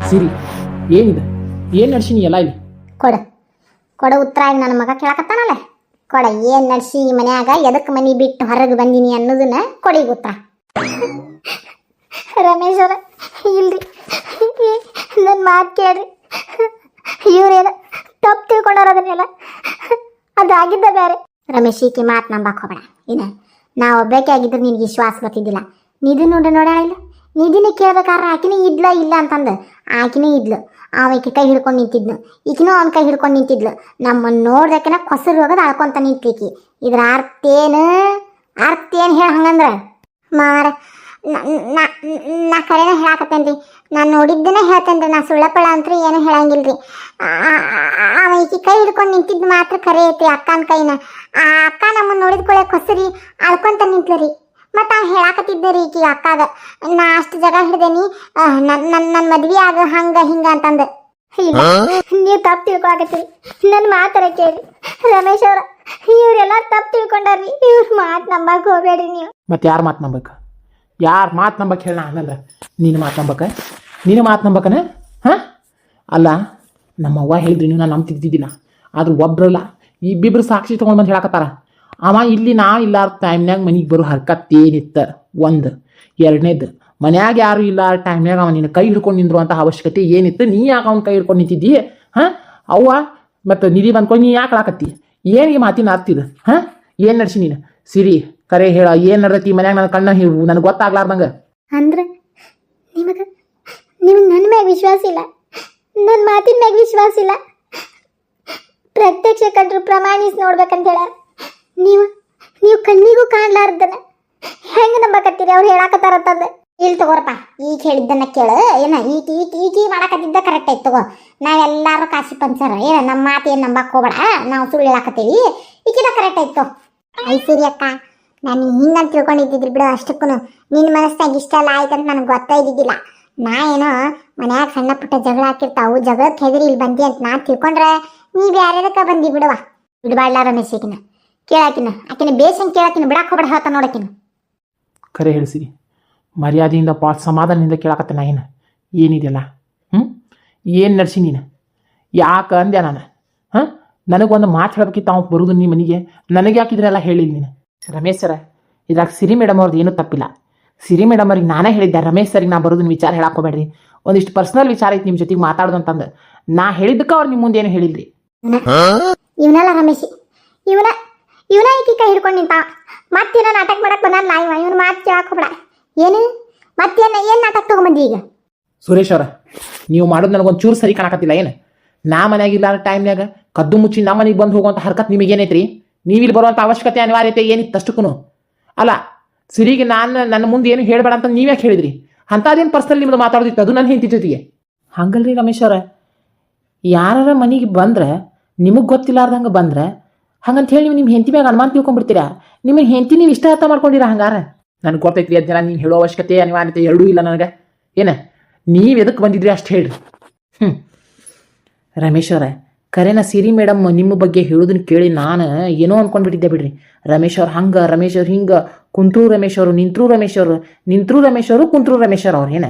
ಸಿರಿ ಏನಿದೆ ಏನು ನಡ್ಸಿನಿ ಎಲ್ಲ ಇಲ್ಲಿ ಕೊಡ ಕೊಡ ಉತ್ತರ ಆಗಿ ನನ್ನ ಮಗ ಕೇಳಕತ್ತಾನಲ್ಲ. ಕೊಡ ಏನು ನಡ್ಸಿ ಮನ್ಯಾಗ ಎದಕ್ಕೆ ಮನೆ ಬಿಟ್ಟು ಹೊರಗೆ ಬಂದೀನಿ ಅನ್ನೋದನ್ನ ಕೊಡಿಗೆ ಉತ್ತರ. ರಮೇಶ್ ಅವ್ರ ಇಲ್ರಿ, ನನ್ನ ಮಾತು ಕೇಳ್ರಿ. ಇವ್ರೇನು ತಪ್ಪು ತಿಳ್ಕೊಂಡವ್ರ ಅದನ್ನೆಲ್ಲ, ಅದಾಗಿದ್ದ ಬೇರೆ. ರಮೇಶ್ ಈಕೆ ಮಾತು ನಂಬಕ್ಕೆ ಹೋಗಬೇಡ. ಇನ್ನು ನಾವು ಒಬ್ಬಾಕೆ ಆಗಿದ್ರೆ ನಿನಗೆ ವಿಶ್ವಾಸ ಬರ್ತಿದ್ದಿಲ್ಲ. ನಿಧಿ ನೋಡ ಇಲ್ಲ, ನಿಧಿನೇ ಕೇಳ್ಬೇಕಾದ್ರೆ ಆಕಿನೇ ಇದ್ಲ ಇಲ್ಲ ಅಂತಂದು ಆಕಿನೇ ಇದ್ಲು. ಆಕೆ ಕೈ ಹಿಡ್ಕೊಂಡು ನಿಂತಿದ್ನು, ಈಕಿನೂ ಅವ್ನ ಕೈ ಹಿಡ್ಕೊಂಡು ನಿಂತಿದ್ಲು. ನಮ್ಮನ್ನು ನೋಡ್ದಕ್ಕಿನ ಕೊಸರು ಹೋಗೋದು ಆಳ್ಕೊಂತ ನಿಂತಿಕಿ. ಇದ್ರ ಅರ್ಥ ಏನು ಹೇಳಿ ಹಂಗಂದ್ರೆ ಮಾರ ನಾ ಕರೆನ ಹೇಳಾಕತ್ತೇನೆ ರೀ. ನಾನು ನೋಡಿದ್ದನೇ ಹೇಳ್ತೇನೆ ರೀ. ನಾ ಸುಳ್ಳಪಳ ಅಂತೂ ಏನು ಹೇಳಂಗಿಲ್ಲ ರೀ. ಈಕಿ ಕೈ ಹಿಡ್ಕೊಂಡು ನಿಂತಿದ್ದು ಮಾತ್ರ ಕರೆ ಐತಿ ಅಕ್ಕನ ಕೈನ. ಆ ಅಕ್ಕ ನಮ್ಮನ್ನು ನೋಡಿದ ಕೂಡಲೇ ಕೊಸರಿ ಆಳ್ಕೊಂತ ನಿಂತ್ಲು ರೀ. ಮತ್ತು ಅವ್ನು ಹೇಳಾಕತ್ತಿದ್ದೆ ರೀ ಈಕಿ ಅಕ್ಕಾಗ, ನಾ ಅಷ್ಟು ಜಾಗ ಹಿಡ್ದೇನಿ ನನ್ನ ಮದ್ವೆ ಆಗ ಹಂಗೆ ಹಿಂಗೆ ಅಂತಂದು. ಇಲ್ಲ, ನೀವು ತಪ್ಪು ತಿಳ್ಕೊಳಕತ್ತೀರಿ. ನನ್ನ ಮಾತಾರ ಕೇಳಿ ರಮೇಶ್ ಅವ್ರ, ಇವರೆಲ್ಲ ತಪ್ಪು ತಿಳ್ಕೊಂಡಾರ್ರಿ. ಇವ್ರ ಮಾತು ನಂಬಕ್ಕೆ ಹೋಗ್ಬೇಡ್ರಿ ನೀವು. ಮತ್ತೆ ಯಾರು ಮಾತು ನಂಬಕ್ಕೆ? ಯಾರು ಮಾತು ನಂಬಕ್ಕೆ ಹೇಳ ಅನ್ನಲ್ಲ. ನೀನು ಮಾತು ನಂಬಕ್ಕೆ, ನೀನು ಮಾತು ನಂಬಕನ? ಹಾಂ ಅಲ್ಲ, ನಮ್ಮವ್ವ ಹೇಳಿದ್ರಿ ನೀವು, ನಾನು ನಂಬ್ತಿದ್ದಿದ್ದಿಲ್ಲ. ಆದ್ರೂ ಒಬ್ರಲ್ಲ ಇಬ್ಬಿಬ್ರು ಸಾಕ್ಷಿ ತೊಗೊಂಡು ಬಂದು ಹೇಳಕತ್ತಾರ. ಅವ ಇಲ್ಲಿ ನಾ ಇಲ್ಲಾರ ಟೈಮ್ನಾಗ ಮನೆಗೆ ಬರೋ ಹರ್ಕತ್ತೇನಿತ್ತ ಒಂದು. ಎರಡನೇದು, ಮನ್ಯಾಗ ಯಾರು ಇಲ್ಲ ಟೈಮ್ನಾಗ ಅವ ನಿನ್ನ ಕೈ ಹಿಡ್ಕೊಂಡು ನಿಂದ್ರು ಅವಶ್ಯಕತೆ ಏನಿತ್ತು? ನೀ ಯಾಕೆ ಅವ್ನ ಕೈ ಹಿಡ್ಕೊಂಡು ನಿಂತಿದ್ದಿ? ಹಾಂ ಅವ್ವ ಮತ್ತು ನಿಧಿ ಬಂದ್ಕೊಂಡು ನೀ ಯಾಕೆ ಆಕತ್ತಿ? ಏನಿಗೆ ಮಾತಿನ ಆಗ್ತಿದ? ಹಾಂ ಏನು ನಡ್ಸಿ ನೀನು? ಸಿರಿ ಕರೆ ಹೇಳ, ಏನು ನಡ್ದೈತಿ ಮನ್ಯಾಗ? ನನ್ನ ಕಣ್ಣ ನನಗೆ ಗೊತ್ತಾಗ್ಲಾರ್ದಂಗೆ. ಅಂದ್ರೆ ನಿಮಗೆ ನನ್ನ ಮ್ಯಾಗ ವಿಶ್ವಾಸ ಇಲ್ಲ, ನನ್ನ ಮಾತಿನ ಮ್ಯಾಗ ವಿಶ್ವಾಸ ಇಲ್ಲ. ಪ್ರತ್ಯಕ್ಷ ಕಂಡ್ರು ಪ್ರಮಾಣಿಸಿ ನೋಡ್ಬೇಕಂತ ಹೇಳ ನೀವು ಕಣ್ಣಿಗೂ ಕಾಣ್ಲಾರ್ದನ ಹೆಂಗೆ ನಂಬಕತ್ತೀರಿ? ಅವ್ರು ಹೇಳಾಕತ್ತಾರಂತಂದು. ಇಲ್ಲಿ ತಗೋರಪ್ಪ, ಈಗ ಹೇಳಿದ್ದನ್ನ ಕೇಳ. ಏನ ಈಗ ಮಾಡಕತ್ತಿದ್ದ ಕರೆಕ್ಟ್ ಐತೆ ತಗೋ. ನಾವೆಲ್ಲರೂ ಕಾಸಿ ಪಂಚರ ಏನ ನಮ್ಮ ಮಾತು ಏನು ನಂಬಕ್ಕೆ ಹೋಗ್ಬೇಡ, ನಾವು ಸುಳ್ಳು ಹೇಳಾಕತ್ತೀವಿ. ಈಗಿದ ಕರೆಕ್ಟ್ ಐತೋ. ಐಸಿರಿ ಅಕ್ಕ, ನಾನು ಹಿಂಗಂತ ತಿಳ್ಕೊಂಡಿದ್ದಿದ್ರಿ ಬಿಡು. ಅಷ್ಟಕ್ಕೂ ನಿನ್ನ ಮನಸ್ಸಿನಾಗ ಇಷ್ಟ ಎಲ್ಲ ಆಯ್ತಂತ ನನಗೆ ಗೊತ್ತಾಯ್ದಿದ್ದಿಲ್ಲ. ನಾ ಏನೋ ಮನ್ಯಾಗ ಸಣ್ಣ ಪುಟ್ಟ ಜಗಳ ಹಾಕಿರ್ತಾವು, ಜಗಳಕ್ಕೆ ಹೆದರಿ ಇಲ್ಲಿ ಬಂದಿ ಅಂತ ನಾನು ತಿಳ್ಕೊಂಡ್ರೆ ನೀ ಬ್ಯಾರೆದಕ್ಕೆ ಬಂದಿ ಬಿಡುವ. ಬಿಡಬಾಡ್ಲ ರಮೇಶ್ ಈಕಿನ ಕೇಳಾಕಿನ, ಆಕಿನ ಬೇಸಂಗೆ ಕೇಳಾಕಿನ ಬಿಡಕ್ಕೆ ಹೋಗ್ಬೇಡ ಹೇಳ್ತಾ ನೋಡಕಿನ. ಕರೆ ಹೇಳಿಸಿರಿ, ಮರ್ಯಾದೆಯಿಂದ ಸಮಾಧಾನದಿಂದ ಕೇಳಾಕತ್ತೆ. ನಾ ಏನಿದೆಯಲ್ಲ ಏನು ನಡ್ಸಿ ನೀನು? ಯಾಕೆ ಅಂದ್ಯಾ ನಾನು? ಹಾಂ ನನಗೊಂದು ಮಾತು ಹೇಳ್ಬೇಕಿತ್ತು. ಅವ್ನು ಬರೋದು ನೀ ಮನೆಗೆ, ನನಗೆ ಯಾಕಿದ್ರೆಲ್ಲ ಹೇಳಿಲ್ಲ ನೀನು? ರಮೇಶ್ ಸರ, ಇದ್ರಾಗ ಸಿರಿ ಮೇಡಮ್ ಅವ್ರದ್ದು ಏನೂ ತಪ್ಪಿಲ್ಲ. ಸಿರಿ ಮೇಡಮ್ ಅವ್ರಿಗೆ ನಾನೇ ಹೇಳಿದ್ದೆ, ರಮೇಶ್ ಸರಿಗೆ ನಾ ಬರೋದನ್ನ ವಿಚಾರ ಹೇಳಾಕೋಬೇಡ್ರಿ, ಒಂದಿಷ್ಟು ಪರ್ಸ್ನಲ್ ವಿಚಾರ ಐತಿ ನಿಮ್ಮ ಜೊತೆಗೆ ಮಾತಾಡೋದು ಅಂತಂದು. ನಾ ಹೇಳಿದ್ದಕ್ಕೆ ಅವ್ರು ನಿಮ್ಮ ಮುಂದೆ ಏನು ಹೇಳಿಲ್ರಿ. ಇವನಲ್ಲ ರಮೇಶ್, ಇವನ ಈಕಿ ಕೈ ಹಿಡ್ಕೊಂಡು ನಿಂತ. ಮತ್ತೇನೋ ನಾಟಕ ಮಾಡಕ್ಕೆ ಬಂದಲ್ಲ ಇವನು ಮಾತು ಕೇಳಕ್ಕೆ ಹೋಗ್ಬೇಡ. ಏನು ಏನು ನಾಟಕ ತಗೊಂಬಂದಿ ಈಗ? ಸುರೇಶ್ ಅವ್ರ, ನೀವು ಮಾಡೋದು ನನಗೊಂದು ಚೂರು ಸರಿ ಕಾಣಕತ್ತಿಲ್ಲ. ಏನು ನಾ ಮನೆಯಾಗಿಲ್ಲ ಟೈಮ್ನಾಗ ಕದ್ದು ಮುಚ್ಚಿ ನಮ್ಮ ಮನೆಗೆ ಬಂದು ಹೋಗುವಂಥ ಹರ್ಕತ್ ನಿಮಗೇನೈತ್ರಿ? ನೀವು ಇಲ್ಲಿ ಬರುವಂಥ ಅವಶ್ಯಕತೆ ಅನಿವಾರ್ಯತೆ ಏನಿತ್ತು ಅಷ್ಟಕ್ಕೂ? ಅಲ್ಲ, ಸಿರಿಗೆ ನನ್ನ ಮುಂದೆ ಏನು ಹೇಳಬೇಡ ಅಂತ ನೀವ್ಯಾಕೆ ಹೇಳಿದ್ರಿ? ಅಂಥದ್ದೇನು ಪರ್ಸನಲ್ ನಿಮ್ಮದು ಮಾತಾಡೋದಿತ್ತು, ಅದು ನನ್ನ ಹೆಂಡತಿ ಜೊತೆಗೆ. ಹಂಗಲ್ರಿ ರಮೇಶ್ ಅವ್ರ, ಯಾರ ಮನೆಗೆ ಬಂದ್ರೆ ನಿಮಗೆ ಗೊತ್ತಿಲ್ಲಾರ್ದಂಗೆ ಬಂದ್ರೆ ಹಂಗಂತ ಹೇಳಿ ನೀವು ನಿಮ್ಮ ಹೆಂಡತಿ ಮ್ಯಾಗ ಅನುಮಾನ ತಿಳ್ಕೊಂಡ್ಬಿಡ್ತೀರಾ? ನಿಮ್ಮ ಹೆಂಡತಿ ನೀವು ಇಷ್ಟ ಅರ್ಥ ಮಾಡ್ಕೊಂಡಿರ ಹಂಗಾರ? ನನಗೆ ಗೊತ್ತೈತ್ರಿ ಅದನ್ನ, ನೀವು ಹೇಳೋ ಅವಶ್ಯಕತೆ ಅನಿವಾರ್ಯತೆ ಎರಡೂ ಇಲ್ಲ ನನಗೆ. ಏನ ನೀವು ಎದಕ್ಕೆ ಬಂದಿದ್ರಿ ಅಷ್ಟು ಹೇಳ್ರಿ. ರಮೇಶ್ ಅವರ, ಕರೆನ ಸಿರಿ ಮೇಡಮ್ ನಿಮ್ಮ ಬಗ್ಗೆ ಹೇಳೋದನ್ನ ಕೇಳಿ ನಾನು ಏನೋ ಅಂದ್ಕೊಂಡ್ಬಿಟ್ಟಿದ್ದೆ ಬಿಡ್ರಿ. ರಮೇಶ್ ಅವ್ರು ಹಂಗೆ, ರಮೇಶ್ ಅವ್ರು ಹಿಂಗೆ, ಕುಂತ್ರು ರಮೇಶ್ ಅವರು, ನಿಂತರು ರಮೇಶ್ ಅವರು, ನಿಂತರು ರಮೇಶ್ ಅವರು, ಕುಂತ್ರು ರಮೇಶ್ ಅವ್ರು ಏನು.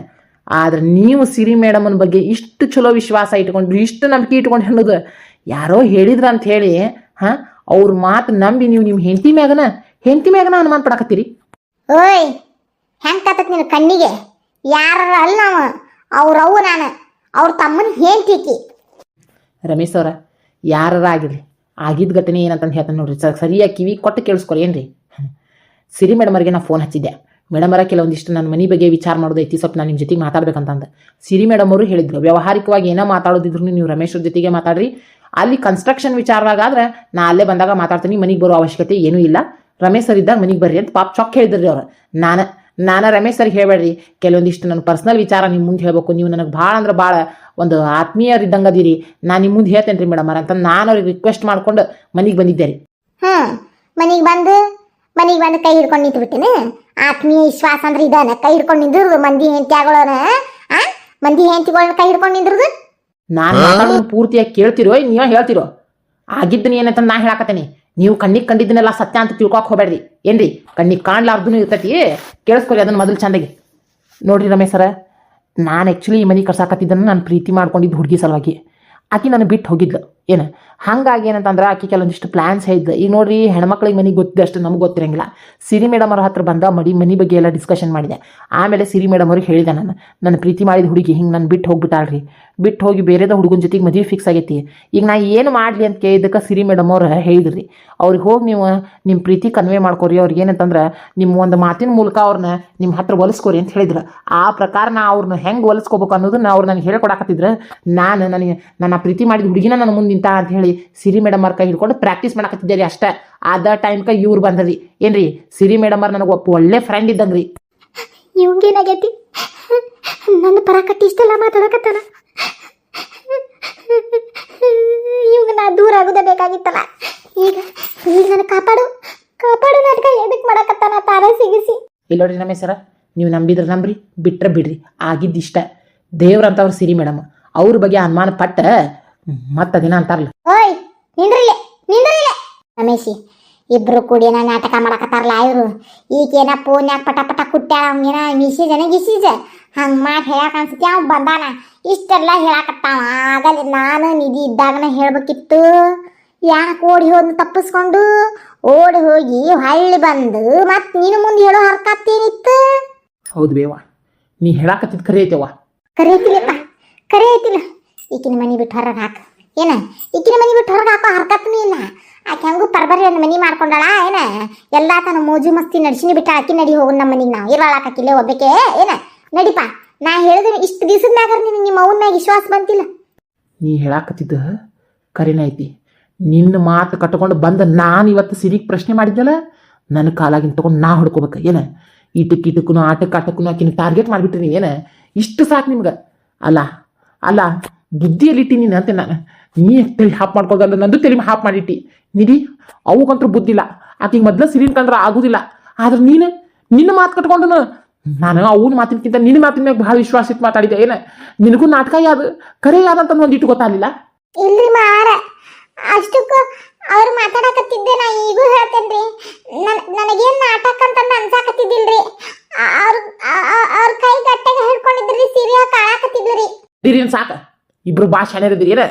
ಆದ್ರೆ ನೀವು ಸಿರಿ ಮೇಡಮನ ಬಗ್ಗೆ ಇಷ್ಟು ಚಲೋ ವಿಶ್ವಾಸ ಇಟ್ಕೊಂಡ್ರಿ, ಇಷ್ಟು ನಂಬಿಕೆ ಇಟ್ಕೊಂಡು ಅನ್ನೋದು ಯಾರೋ ಹೇಳಿದ್ರ ಅಂತ ಹೇಳಿ ಹಾಂ ಅವ್ರ ಮಾತು ನಂಬಿ ನೀವು ನಿಮ್ಮ ಹೆಂಡತಿ ಮ್ಯಾಗನ ಅನುಮಾನ ಪಡಕತ್ತೀರಿ? ಓಯ್, ಹೆಂಗೆ ಕಾತತ್ ನಿನ್ನ ಕಣ್ಣಿಗೆ? ಯಾರ ಅಲ್ಲ ನಾವು, ಅವ್ರವ್ವ ನಾನು, ಅವ್ರ ತಮ್ಮನ ಹೆಂಡ್ತಿಕಿ. ರಮೇಶ್ ಅವರ, ಯಾರ ಆಗಿರಲಿ, ಆಗಿದ್ದ ಘಟನೆ ಏನಂತಂದು ಹೇಳ್ತಾನೆ ನೋಡ್ರಿ. ಸರಿಯಾಗಿ ಕಿವಿ ಕೊಟ್ಟು ಕೇಳಿಸ್ಕೊರಿ. ಏನ್ರಿ, ಸಿರಿ ಮೇಡಮ್ ಅವ್ರಿಗೆ ನಾನು ಫೋನ್ ಹಚ್ಚಿದ್ದೆ. ಮೇಡಮ್ ಅವರ ಕೆಲವೊಂದಿಷ್ಟು ನನ್ನ ಮನೆ ಬಗ್ಗೆ ವಿಚಾರ ಮಾಡೋದೈತಿ, ಸ್ವಲ್ಪ ನಾನು ನಿಮ್ಮ ಜೊತೆಗೆ ಮಾತಾಡ್ಬೇಕಂತಂದು. ಸಿರಿ ಮೇಡಮ್ ಅವರು ಹೇಳಿದ್ರು, ವ್ಯವಹಾರಿಕವಾಗಿ ಏನೋ ಮಾತಾಡೋದಿದ್ರು ನೀವು ರಮೇಶ್ ಅವ್ರ ಜೊತೆಗೆ ಮಾತಾಡ್ರಿ. ಅಲ್ಲಿ ಕನ್ಸ್ಟ್ರಕ್ಷನ್ ವಿಚಾರವಾಗಾದ್ರೆ ನಾ ಅಲ್ಲೇ ಬಂದಾಗ ಮಾತಾಡ್ತೀನಿ, ಮನೆಗೆ ಬರೋ ಅವಶ್ಯಕತೆ ಏನೂ ಇಲ್ಲ. ರಮೇಶ್ ಸರ್ ಇದ್ದಾಗ ಮನೆಗೆ ಬರ್ರಿ ಅಂತ ಪಾಪ ಚೊಕ್ ಹೇಳಿದ್ರಿ ಅವ್ರು. ನಾನು ರಮೇಶ್ ಸರ್ಗೆ ಹೇಳಬೇಡ್ರಿ, ಕೆಲವೊಂದಿಷ್ಟು ನನ್ನ ಪರ್ಸ್ನಲ್ ವಿಚಾರ ನಿಮ್ಮ ಮುಂದೆ ಹೇಳ್ಬೇಕು, ನೀವು ನನಗೆ ಭಾಳ ಅಂದ್ರೆ ಭಾಳ ಒಂದು ಆತ್ಮೀಯರಿದ್ದಂಗೆ ಅದೀರಿ, ನಾನು ನಿಮ್ಮ ಮುಂದೆ ಹೇಳ್ತೇನೆ ರೀ ಮೇಡಮ್ ಅಂತ ನಾನು ಅವ್ರಿಗೆ ರಿಕ್ವೆಸ್ಟ್ ಮಾಡ್ಕೊಂಡು ಮನೆಗೆ ಬಂದಿದ್ದೆ ರೀ. ಮನೆಗೆ ಬಂದು ಕೈ ಹಿಡ್ಕೊಂಡು ನಿಂತು ಬಿಟ್ಟಿನಿ. ಆತ್ಮೀಯ ವಿಶ್ವಾಸ ಅಂದ್ರೆ ಇದಾನ, ಕೈ ಹಿಡ್ಕೊಂಡು ನಿಂದ್ರದು ಮಂದಿ ಹೆಂಡತಿಗಳನ್ನ, ಮಂದಿ ಹೆಂಡತಿಗಳನ್ನ ಕೈ ಹಿಡ್ಕೊಂಡು ನಿಂದ್ರದು. ನಾನು ಮಾತಾಡೋದು ಪೂರ್ತಿಯಾಗಿ ಕೇಳ್ತಿರೋ ನೀವೇ ಹೇಳ್ತಿರೋ? ಆಗಿದ್ದನಿ ಏನಂತ ನಾ ಹೇಳಾಕತ್ತೇನೆ. ನೀವು ಕಣ್ಣಿಗೆ ಕಂಡಿದ್ದನ್ನೆಲ್ಲ ಸತ್ಯ ಅಂತ ತಿಳ್ಕೊಕ್ ಹೋಗ್ಬೇಡ್ರಿ. ಏನ್ರಿ, ಕಣ್ಣಿಗೆ ಕಾಣ್ಲಾರ್ದು ಇರ್ತೈತಿ, ಕೇಳಿಸ್ಕೊರಿ ಅದನ್ನ ಮೊದಲು ಚಂದಾಗಿ. ನೋಡ್ರಿ ರಮೇಶ್ ಸರ, ನಾನು ಆ್ಯಕ್ಚುಲಿ ಈ ಮನೆ ಕರ್ಸಾಕತ್ತಿದ್ದನ್ನು ನಾನು ಪ್ರೀತಿ ಮಾಡ್ಕೊಂಡಿದ್ದು ಹುಡುಗಿ ಸಲುವಾಗಿ. ಆಕೆ ನಾನು ಬಿಟ್ಟು ಹೋಗಿದ್ಲು ಏನು. ಹಾಗಾಗಿ ಏನಂತಂದ್ರೆ ಆಕೆ ಕೆಲವೊಂದಿಷ್ಟು ಪ್ಲ್ಯಾನ್ಸ್ ಹೇಳಿದ್ಲು. ಈಗ ನೋಡ್ರಿ, ಹೆಣ್ಮಕ್ಳಿಗೆ ಮನೆಗೆ ಗೊತ್ತಿದಷ್ಟು ನಮ್ಗೆ ಗೊತ್ತಿರಂಗಿಲ್ಲ. ಸಿರಿ ಮೇಡಮ್ ಅವ್ರ ಹತ್ರ ಬಂದ ಮನೆ ಬಗ್ಗೆ ಎಲ್ಲ ಡಿಸ್ಕಷನ್ ಮಾಡಿದೆ. ಆಮೇಲೆ ಸಿರಿ ಮೇಡಮ್ ಅವ್ರಿಗೆ ಹೇಳಿದೆ, ನನ್ನ ಪ್ರೀತಿ ಮಾಡಿದ ಹುಡುಗಿ ಹಿಂಗೆ ನಾನು ಬಿಟ್ಟು ಹೋಗ್ಬಿಟ್ಟಾಳ್ರಿ, ಬಿಟ್ಟು ಹೋಗಿ ಬೇರೆದ ಹುಡುಗನ ಜೊತೆಗೆ ಮದುವೆ ಫಿಕ್ಸ್ ಆಗೈತಿ. ಈಗ ನಾ ಏನು ಮಾಡಲಿ ಅಂತ ಕೇಳಿದ್ದಕ್ಕೆ ಸಿರಿ ಮೇಡಮ್ ಅವ್ರು ಹೇಳಿದ್ರಿ, ಅವ್ರಿಗೆ ಹೋಗಿ ನೀವು ನಿಮ್ಮ ಪ್ರೀತಿ ಕನ್ವೆ ಮಾಡ್ಕೊರಿ. ಅವ್ರಿಗೆ ಏನಂತಂದ್ರೆ ನಿಮ್ಮ ಒಂದು ಮಾತಿನ ಮೂಲಕ ಅವ್ರನ್ನ ನಿಮ್ಮ ಹತ್ರ ಹೊಲಿಸ್ಕೊರಿ ಅಂತ ಹೇಳಿದ್ರು. ಆ ಪ್ರಕಾರ ನಾ ಅವ್ರನ್ನ ಹೆಂಗೆ ಹೊಲಿಸ್ಕೋಬೇಕು ಅನ್ನೋದನ್ನ ಅವ್ರು ನನಗೆ ಹೇಳ್ಕೊಡಕತ್ತಿದ್ರು. ನನ್ನ ಪ್ರೀತಿ ಮಾಡಿದ ಹುಡುಗಿನ ನನ್ನ ಮುಂದೆ ನಿಂತ ಅಂತ ಹೇಳಿ ಸಿರಿ ಮೇಡಮ್ ಅವ್ರ ಕೈ ಹಿಡ್ಕೊಂಡು ಪ್ರಾಕ್ಟೀಸ್ ಮಾಡಕತ್ತಿದ್ದೆ ರೀ ಅಷ್ಟೇ. ಅದ ಟೈಮ್ಗೆ ಇವ್ರು ಬಂದ್ರಿ ಏನ್ರಿ, ಸಿರಿ ಮೇಡಮ್ ಅವ್ರು ನನಗೆ ಒಳ್ಳೆ ಫ್ರೆಂಡ್ ಇದ್ದಂಗ್ರಿ. ಇವಂಗೇನಾಗೈತಿ, ನನ್ನ ಪರಾಕಟ್ಟಿ ಇಷ್ಟೆಲ್ಲ ಮಾತಾಡಕತ್ತಾನ. ಇವಾಗ ನಾ ದೂರ ಆಗೋದೇ ಬೇಕಾಗಿತ್ತಲ್ಲ. ಈಗ ನನ್ನ ಕಾಪಾಡು ನಾಟಕ ಎದಕ್ಕೆ ಮಾಡಕತ್ತಾನ ತಾರ ಸಿಗಿಸಿ. ಇಲ್ಲ ನೋಡ್ರಿ ರಮೇಶ್ ಸರ, ನೀವು ನಂಬಿದ್ರೆ ನಂಬ್ರಿ, ಬಿಟ್ರೆ ಬಿಡ್ರಿ. ಆಗಿದ್ದಿಷ್ಟ ದೇವ್ರಂತವ್ರು ಸಿರಿ ಮೇಡಮ್ ಅವ್ರ ಬಗ್ಗೆ ಅನುಮಾನ ಪಟ್ಟ ಮತ್ತದಿನ ಅಂತಾರಲ್ಲ. ಓಯ್ ನಿಂದ್ರಿಲೆ ರಮೇಶಿ, ಇಬ್ರು ಕೂಡಿ ನಾಟಕ ಮಾಡಕತ್ತಾರಲ್ಲ ಇವರು. ಈಗೇನ ಫೋನ್ಯಾಗ ಪಟ ಪಟ ಕುಟ್ಟ್ಯಾಳ, ಹಂಗೇನ ಗಿಸೀಜ ಹಂಗೆ ಮಾಡಿ ಹೇಳಕ್ ಅನ್ಸುತ್ತೆ. ಅವ್ ಬಂದಾನ ಇಷ್ಟೆಲ್ಲ ಹೇಳಕತ್ತಾವ. ಆಗಲ್ಲ ನಾನು ನಿಧಿ ಇದ್ದಾಗನ ಹೇಳ್ಬೇಕಿತ್ತು. ಯಾಕೆ ಓಡಿ ಹೋದ್ ತಪ್ಪಿಸ್ಕೊಂಡು ಓಡಿ ಹೋಗಿ ಹಳ್ಳಿ ಬಂದು ಮತ್ತೆ ನೀನು ಮುಂದೆ ಹೇಳೋ ಹರ್ಕತ್ತೇನಿತ್ತು. ಹೌದು ಬೇವ, ನೀ ಹೇಳಾಕತ್ತಿದ್ ಕರೆ ಐತೆವ. ಕರೆ ಐತಿಲ್ಲ. ಈಕಿನ ಮನೆ ಬಿಟ್ಟು ಹೊರಗೆ ಹಾಕ ಏನ, ಈಕಿನ ಮನೆ ಬಿಟ್ಟು ಹೊರಗೆ ಹಾಕೋ ಹರ್ಕತ್ನೂ ಇಲ್ಲ. ಆಕೆ ಹೆಂಗೂ ಪರ್ಬರಿ ಒಂದು ಮನೆ ಮಾಡ್ಕೊಂಡಾಳ ಏನ, ಎಲ್ಲ ತನ್ನ ಮೋಜು ಮಸ್ತಿ ನಡ್ಸಿನಿ ಬಿಟ್ಟ. ಆಕಿ ನಡಿ ಹೋಗೋಣ ನಮ್ಮ ಮನೆಗೆ, ನಾವು ಇರಲಾಕಿಲ್ಲೇ ಒಬ್ಬಕ್ಕೆ ಏನ. ನಡಿಪ, ನಾ ಹೇಳಿದ್ರೆ ಇಷ್ಟು ದಿವಸದ ಮ್ಯಾಗ ನಿಮ್ಮ ಅವನ ಮ್ಯಾಗ ವಿಶ್ವಾಸ ಬಂತಿಲ್ಲ. ನೀ ಹೇಳಾಕತ್ತಿದ್ದ ಕರೆನ ಐತಿ. ನಿನ್ನ ಮಾತು ಕಟ್ಕೊಂಡು ಬಂದ ನಾನು ಇವತ್ತು ಸಿರಿಗೆ ಪ್ರಶ್ನೆ ಮಾಡಿದ್ದಲ್ಲ, ನನ್ನ ಕಾಲಾಗಿನ ತಗೊಂಡು ನಾ ಹೊಡ್ಕೋಬೇಕು ಏನ. ಇಟಕ್ಕೂ ಆಟಕ್ಕೂ ಆಕಿನ ಟಾರ್ಗೆಟ್ ಮಾಡಿಬಿಟ್ರಿ ಏನ. ಇಷ್ಟು ಸಾಕು ನಿಮ್ಗೆ. ಅಲ್ಲ ಬುದ್ಧಿಯಲ್ಲಿಟ್ಟಿ ನೀನು ಅಂತೆ ನಾನು. ನೀ ತಲೆ ಹಾಪ್ ಮಾಡ್ಕೋದಲ್ಲ, ನಂದು ತಲೆ ಹಾಪ್ ಮಾಡಿಟ್ಟಿ. ನಿಧಿ ಅವಕ್ಕಂತೂ ಬುದ್ಧಿಲ್ಲ. ಆಕೆಗೆ ಮೊದ್ಲು ಸಿರಿನ್ ಕಂಡ್ರೆ ಆಗೋದಿಲ್ಲ. ಆದ್ರೆ ನಿನ್ನ ಮಾತು ಕಟ್ಕೊಂಡು ನಾನು ಅವನ ಮಾತಿನಕ್ಕಿಂತ ನಿನ್ನ ಮಾತಿನ ಮ್ಯಾಗ ಭಾಳ ವಿಶ್ವಾಸ ಇಟ್ಟು ಮಾತಾಡಿದ್ದೆ ಏನ. ನಿನಗೂ ನಾಟಕ ಯಾವುದು ಕರೆ ಯಾವ್ದಂತ ಒಂದಿಟ್ಟು ಗೊತ್ತಾಗಲಿಲ್ಲ. ಇಲ್ರಿ ಮಾರ, ಅಷ್ಟಕ್ಕೂ ಅವ್ರು ಮಾತಾಡಕತ್ತಿದ್ದೆ. ನಾ ಈಗೂ ಹೇಳ್ತೇನ್ರಿ, ನನಗೇನು ನಾಟಕ ಅಂತಂದು ಅನ್ಸಾಕತ್ತಿದ್ದಿಲ್ರಿ. ಅವ್ರ ಕೈ ಗಟ್ಟೆಗೆ ಹಿಡ್ಕೊಂಡಿದ್ರಿ, ಸೀರೆ ಕಾಳಾಕತ್ತಿದ್ರಿ. ಇದೇನು ಸಾಕ, ಇಬ್ರು ಭಾಳ ಶಾಣ್ಯರಿದ್ದೀರಿ ಏನ.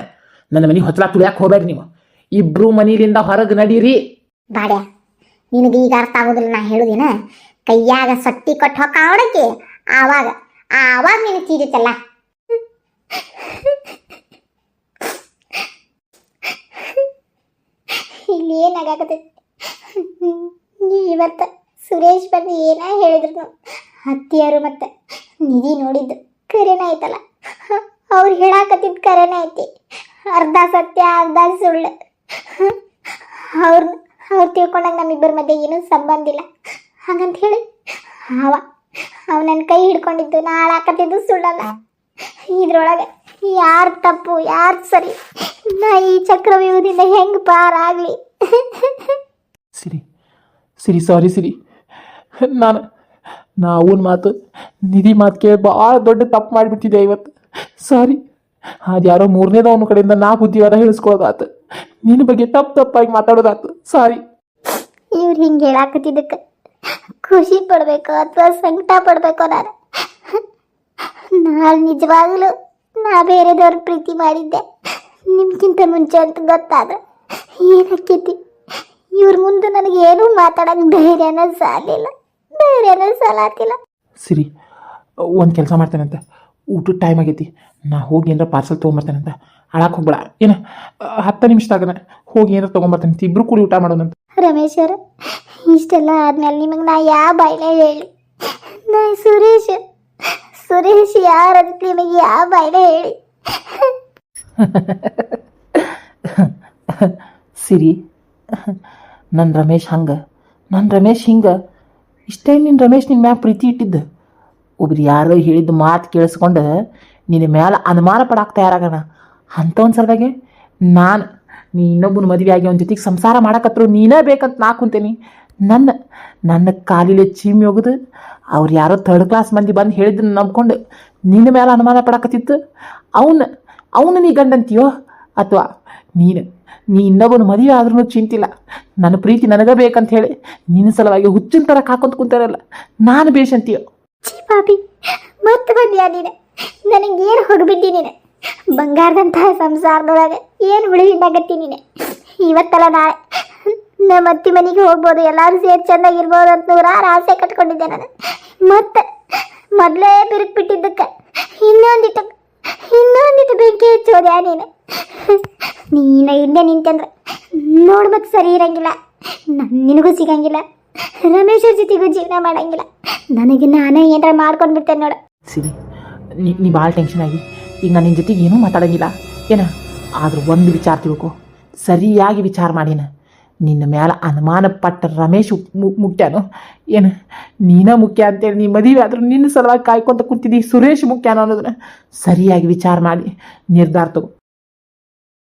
ನನ್ನ ಮನೆ ಹೊಚ್ಚಲ ತುಳಿಯಾಕೆ ಹೋಗ್ಬೇಡ್ರಿ ನೀವು. ಇಬ್ರು ಮನೆಯಿಂದ ಹೊರಗೆ ನಡೀರಿ. ಬಾಡ್ಯ, ನಿನಗೆ ಈಗ ಅರ್ಥ ಆಗೋದಿಲ್ಲ ನಾ ಹೇಳುದಿನ. ಕೈಯಾಗ ಸಟ್ಟಿ ಕೊಟ್ಟು ಹೊಕ್ಕ ಅವಡಕ್ಕೆ ಆವಾಗ ನೀನು ತೀರಿತಲ್ಲ. ಇಲ್ಲಿ ಏನಾಗತ್ತೈತಿ, ಇವತ್ತು ಸುರೇಶ್ ಬಂದು ಏನ ಹೇಳಿದ್ರು ಅತ್ತಿಯರು ಮತ್ತೆ ನಿಧಿ ನೋಡಿದ್ದು ಕರೆನ ಐತಲ್ಲ. ಅವ್ರು ಹೇಳಾಕತ್ತಿದ್ದು ಕರೆನ ಐತಿ. ಅರ್ಧ ಸತ್ಯ ಅರ್ಧ ಸುಳ್ಳು. ಅವ್ರು ತಿಳ್ಕೊಂಡಾಗ ನಮ್ಮಿಬ್ಬರ ಮಧ್ಯೆ ಏನೂ ಸಂಬಂಧ ಇಲ್ಲ ಹಾಗಂತ ಹೇಳಿ ಅವ ನನ್ನ ಕೈ ಹಿಡ್ಕೊಂಡಿದ್ದು ನಾ ಹಾಳಾಕತ್ತಿದ್ದು ಸುಳ್ಳಲ್ಲ. ಇದ್ರೊಳಗೆ ಯಾರು ತಪ್ಪು ಯಾರು ಸರಿ, ನಾ ಈ ಚಕ್ರವ್ಯೂಹದಿಂದ ಹೆಂಗೆ ಪಾರಾಗಲಿ. ಸಿರಿ ಸಾರಿ ಸಿರಿ, ಅವನ ಮಾತು ನಿಧಿ ಮಾತು ಕೇಳಿ ಭಾಳ ದೊಡ್ಡ ತಪ್ಪು ಮಾಡಿಬಿಟ್ಟಿದೆ ಇವತ್ತು. ಸಾರಿ. ಅದು ಯಾರೋ ಮೂರನೇದವನ ಕಡೆಯಿಂದ ನಾ ಬುದ್ಧಿವಾದ ಹೇಳಿಸ್ಕೊಳ್ಳೋದಾತು, ನಿನ್ನ ಬಗ್ಗೆ ತಪ್ಪಾಗಿ ಮಾತಾಡೋದಾತು. ಸಾರಿ. ಇವ್ರು ಹಿಂಗೆ ಹೇಳಾಕತ್ತಿದ್ದಕ್ಕೆ ಖುಷಿ ಪಡಬೇಕು ಅಥವಾ ಸಂಕಟ ಪಡಬೇಕು? ನಾನು ನಿಜವಾಗಲೂ ನಾ ಬೇರೆದವ್ರ ಪ್ರೀತಿ ಮಾಡಿದ್ದೆ ನಿಮ್ಗಿಂತ ಮುಂಚೆ ಅಂತ ಗೊತ್ತಾದ್ರೆ ಏನಕ್ಕೈತಿ. ಇವ್ರ ಮುಂದೆ ನನಗೆ ಏನೂ ಮಾತಾಡೋಕೆ ಧೈರ್ಯನ ಸಾಲಾತಿಲ್ಲ. ಸಿರಿ, ಒಂದು ಕೆಲಸ ಮಾಡ್ತೇನಂತ, ಊಟದ ಟೈಮ್ ಆಗೈತಿ. ನಾ ಹೋಗಿ ಏನಾರ ಪಾರ್ಸಲ್ ತೊಗೊಂಬರ್ತೇನಂತ. ಹಾಳಾಕೆ ಹೋಗ್ಬೇಡ ಏನು. 10 ನಿಮಿಷದಾಗನ ಹೋಗಿ ಏನಾರ ತೊಗೊಂಬರ್ತೇನೆ, ಇಬ್ರು ಕೂಡಿ ಊಟ ಮಾಡೋಣಂತ. ರಮೇಶ್ ಅವ್ರ, ಇಷ್ಟೆಲ್ಲ ಆದ್ಮೇಲೆ ನಿಮಗೆ ನಾ ಯಾವ ಬಾಯಿಲೆ ಹೇಳಿ? ನಾ ಸುರೇಶ್ ಯಾರಂತ ನಿಮಗೆ ಯಾವ ಬಾಯಿಲೆ ಹೇಳಿ? ಸಿರಿ, ನನ್ನ ರಮೇಶ್ ಹಿಂಗೆ ಇಷ್ಟೇ. ನಿನ್ನ ರಮೇಶ್ ನಿನ್ನ ಮ್ಯಾಗ ಪ್ರೀತಿ ಇಟ್ಟಿದ್ದು. ಒಬ್ರು ಯಾರೋ ಹೇಳಿದ್ದು ಮಾತು ಕೇಳಿಸ್ಕೊಂಡು ನಿನ್ನ ಮ್ಯಾಲೆ ಅನುಮಾನ ಪಡಾಕ್ ತಯಾರಾಗೋಣ ಅಂಥವೊಂದು ಸಲುವಾಗಿ ನೀ ಇನ್ನೊಬ್ಬನ ಮದುವೆ ಆಗಿ ಅವನ ಜೊತೆಗೆ ಸಂಸಾರ ಮಾಡಕತ್ರು ನೀನೇ ಬೇಕಂತ ನಾ ಕುಂತೇನಿ. ನನ್ನ ಕಾಲಿಲೆ ಚೀಮಿ ಹೋಗುದು ಅವ್ರು ಯಾರೋ 3rd ಕ್ಲಾಸ್ ಮಂದಿ ಬಂದು ಹೇಳಿದ್ದನ್ನು ನಂಬ್ಕೊಂಡು ನಿನ್ನ ಮೇಲೆ ಅನುಮಾನ ಪಡಕತ್ತಿತ್ತು. ಅವನು ನೀ ಗಂಡಂತೀಯೋ ಅಥವಾ ನೀ ಇನ್ನೊಬ್ಬನ ಮದುವೆ ಆದ್ರೂ ಚಿಂತಿಲ್ಲ, ನನ್ನ ಪ್ರೀತಿ ನನಗೆ ಬೇಕಂತ ಹೇಳಿ ನಿನ್ನ ಸಲುವಾಗಿ ಹುಚ್ಚಿನ ಥರ ಕಾಕೊಂತ ಕುಂತಾರಲ್ಲ, ನಾನು ಬೇಷಂತೀಯೋ? ಪಾಪಿ ಮತ್ತೆ ಬಂದ್ಯಾ ನೀನು? ನನಗೇನು ಹೋಗ್ಬಿದ್ದಿ ನೀನು ಬಂಗಾರದಂತಹ ಸಂಸಾರದೊಳಗೆ ಏನು ಉಳಿದಾಗತ್ತಿ ನೀನು ಇವತ್ತಲ್ಲ ನಾಳೆ ನಮ್ಮ ಅತ್ತಿ ಮನೆಗೆ ಹೋಗ್ಬೋದು ಎಲ್ಲರೂ ಸೇರಿ ಚೆಂದಾಗಿರ್ಬೋದು ಅಂತ ನೂರಾರು ಆಸೆ ಕಟ್ಕೊಂಡಿದ್ದೆ ನಾನು ಮತ್ತೆ ಮೊದಲೇ ಬಿರುಕು ಬಿಟ್ಟಿದ್ದಕ್ಕೆ ಇನ್ನೊಂದಿಟ್ಟು ಬೆಂಕಿ ಹಚ್ಚೋದ್ಯಾ ನೀನು ನೀನು ಹಿಂದೆ ನಿಂತಂದ್ರೆ ನೋಡು ಮತ್ತೆ ಸರಿ ಇರಂಗಿಲ್ಲ ನಿನಗೂ ಸಿಗಂಗಿಲ್ಲ ರಮೇಶ್ ಅವ್ರ ಜೊತೆಗೂ ಜೀವನ ಮಾಡಂಗಿಲ್ಲ ನನಗೆ ನಾನೇ ಏನಾರ ಮಾಡ್ಕೊಂಡು ಬಿಡ್ತೇನೆ ನೋಡು ಸಿರಿ ನೀ ಭಾಳ ಟೆನ್ಷನ್ ಆಗಿ ಈಗ ನಾನು ನಿನ್ನ ಜೊತೆಗೆ ಏನೂ ಮಾತಾಡಂಗಿಲ್ಲ ಏನ ಆದ್ರೆ ಒಂದು ವಿಚಾರ ತಿಳ್ಕೊ ಸರಿಯಾಗಿ ವಿಚಾರ ಮಾಡಿನ ನಿನ್ನ ಮೇಲೆ ಅನುಮಾನ ಪಟ್ಟ ರಮೇಶ್ ಮುಖ್ಯನೋ ಏನು ನೀನ ಮುಖ್ಯ ಅಂತೇಳಿ ನೀ ಮದುವೆ ಆದ್ರೂ ನಿನ್ನ ಸಲುವಾಗಿ ಕಾಯ್ಕೊಂತ ಕೂತಿದ್ದಿ ಸುರೇಶ್ ಮುಖ್ಯನೋ ಅನ್ನೋದನ್ನ ಸರಿಯಾಗಿ ವಿಚಾರ ಮಾಡಿ ನಿರ್ಧಾರ ತಗೋ